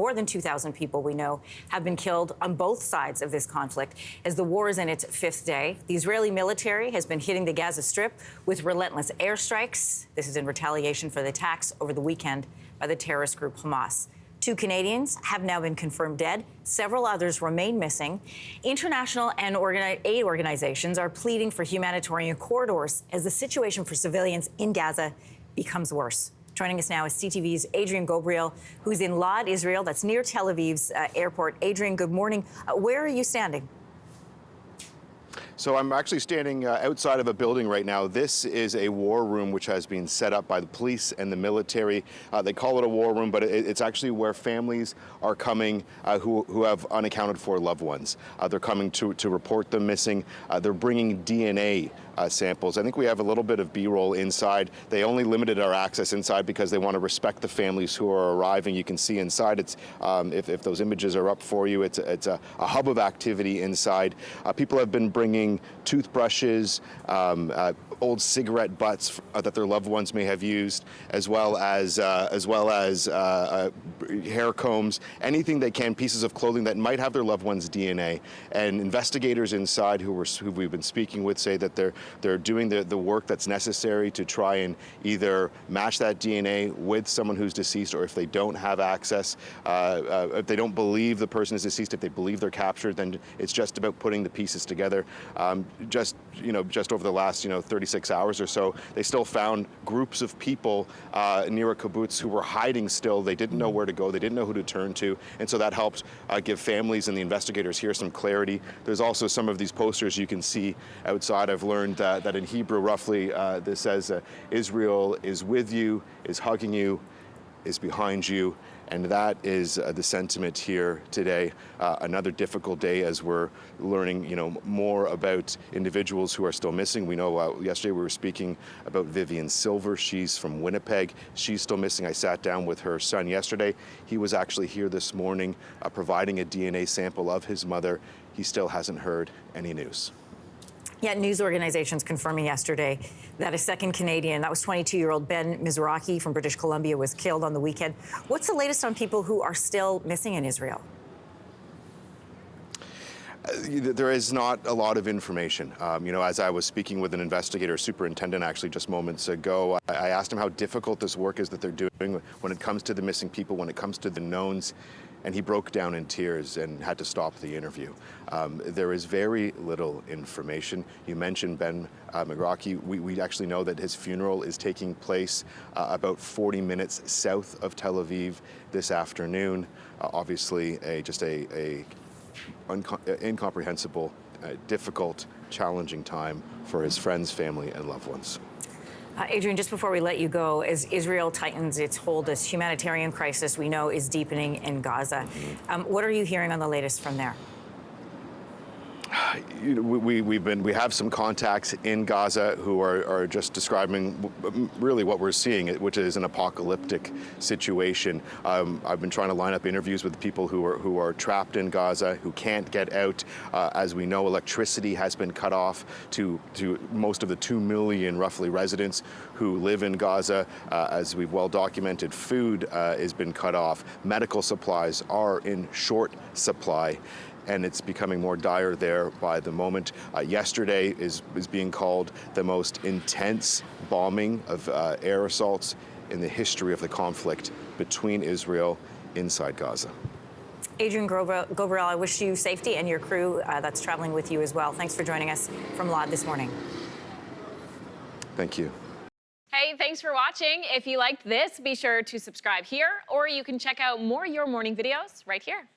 More than 2,000 people, we know, have been killed on both sides of this conflict as the war is in its fifth day. The Israeli military has been hitting the Gaza Strip with relentless airstrikes. This is in retaliation for the attacks over the weekend by the terrorist group Hamas. 2 Canadians have now been confirmed dead. Several others remain missing. International and aid organizations are pleading for humanitarian corridors as the situation for civilians in Gaza becomes worse. Joining us now is CTV's Adrian Ghobrial, who's in Lod, Israel. That's near Tel Aviv's airport. Adrian, good morning. Where are you standing? So I'm actually standing outside of a building right now. This is a war room which has been set up by the police and the military. They call it a war room, but it's actually where families are coming who have unaccounted for loved ones. They're coming to report them missing. They're bringing DNA samples. I think we have a little bit of B-roll inside. They only limited our access inside because they want to respect the families who are arriving. You can see inside. It's if those images are up for you, it's a hub of activity inside. People have been bringing toothbrushes, old cigarette butts that their loved ones may have used, as well as hair combs, anything they can, pieces of clothing that might have their loved one's DNA. And investigators inside who we've been speaking with say that they're doing the work that's necessary to try and either match that DNA with someone who's deceased, or if they don't have access, if they don't believe the person is deceased, if they believe they're captured, then it's just about putting the pieces together. Just over the last 36 hours or so, they still found groups of people near a kibbutz who were hiding still. They didn't know where to go. They didn't know who to turn to. And so that helped give families and the investigators here some clarity. There's also some of these posters you can see outside. I've learned that in Hebrew, roughly, this says, Israel is with you, is hugging you, is behind you. And that is the sentiment here today. Another difficult day as we're learning, more about individuals who are still missing. We know yesterday we were speaking about Vivian Silver. She's from Winnipeg. She's still missing. I sat down with her son yesterday. He was actually here this morning providing a DNA sample of his mother. He still hasn't heard any news. Yet news organizations confirming yesterday that a second Canadian, that was 22-year-old Ben Mizrahi from British Columbia, was killed on the weekend. What's the latest on people who are still missing in Israel? There is not a lot of information. As I was speaking with an investigator, superintendent, actually just moments ago, I asked him how difficult this work is that they're doing when it comes to the missing people, when it comes to the knowns. And he broke down in tears and had to stop the interview. There is very little information. You mentioned Ben Mizrahi. We actually know that his funeral is taking place about 40 minutes south of Tel Aviv this afternoon. Obviously, just a incomprehensible, difficult, challenging time for his friends, family, and loved ones. Adrian, just before we let you go, as Israel tightens its hold, this humanitarian crisis we know is deepening in Gaza. What are you hearing on the latest from there? We have some contacts in Gaza who are just describing really what we're seeing, which is an apocalyptic situation. I've been trying to line up interviews with people who are trapped in Gaza, who can't get out. As we know, electricity has been cut off to most of the 2 million roughly residents who live in Gaza. As we've well documented, food has been cut off. Medical supplies are in short supply, and it's becoming more dire there by the moment. Yesterday is being called the most intense bombing of air assaults in the history of the conflict between Israel inside Gaza. Adrian Ghobrial, I wish you safety and your crew that's traveling with you as well. Thanks for joining us from Lod this morning. Thank you. Hey, thanks for watching. If you liked this, be sure to subscribe here, or you can check out more Your Morning videos right here.